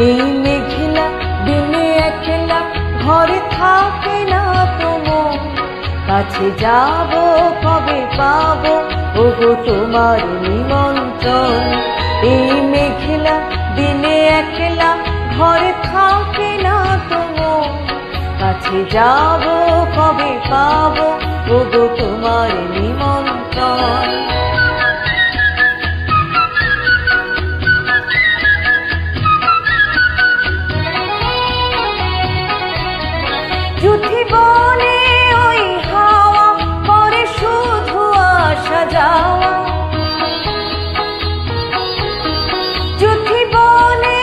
এই মেঘলা দিনে একলা ঘরে থাকে না তোমার, কাছে যাব কবে পাবো ওগো তোমার নিমন্ত্রণ। এই মেঘলা দিনে একলা ঘরে থাকে না তোমার, কাছে যাব কবে পাবো ওগো তোমার নিমন্ত্রণ। যুথি বনে ওই হাওয়া করে শুধু আসা যাওয়া, যুথি বনে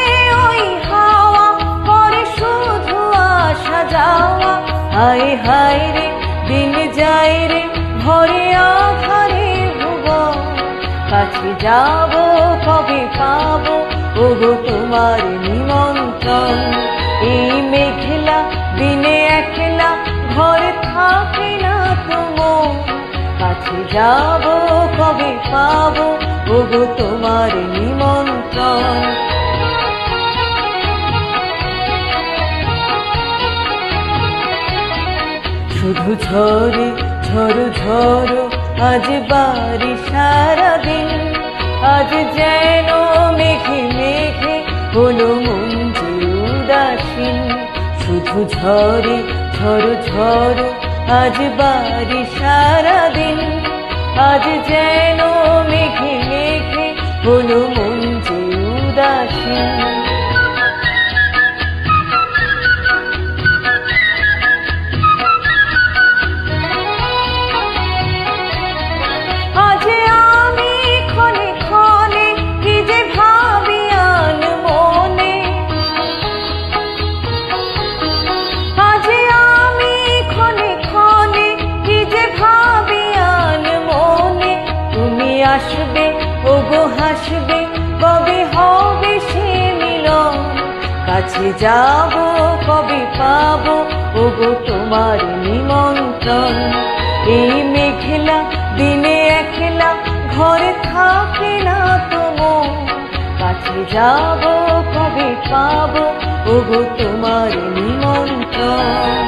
ওই হাওয়া করে শুধু আসা যাওয়া। হায় হায় রে দিন যায় রে ভরে আধারে ভুবন, কাছে যাব কবে পাবো ওগো তোমার নিমন্ত্রণ। এই মেঘলা দিনে একলা ঘরে থাকে না তোমার, কাছে যাব কবে পাবো ওগো তোমার নিমন্ত্রণ। শুধু ঝরে ঝরো ঝরো আজ বাড়ি সারাদিন, আজ যেন মেঘে মেঘে হলো মন যে উদাসীন। শুধু ঝরে ঝরো ঝরো আজ বাড়ি সারাদিন, আজ যেন মেঘে মেঘে হলো মন যে উদাসীন। আজ আমি ক্ষণে ক্ষণে কি যে ভাবি আন মনে, আজ আমি ক্ষণে ক্ষণে কি যে ভাবি আন মনে। তুমি আসবে ওগো হাসবে কবে হবে সে মিলন, কাছে যাব কবে পাবো ওগো তোমার নিমন্ত্রণ। এই মেঘলা দিনে একলা ঘরে থাকে না তোমার, কাছে যাব কবে পাবো ওগো তোমার নিমন্ত্রণ।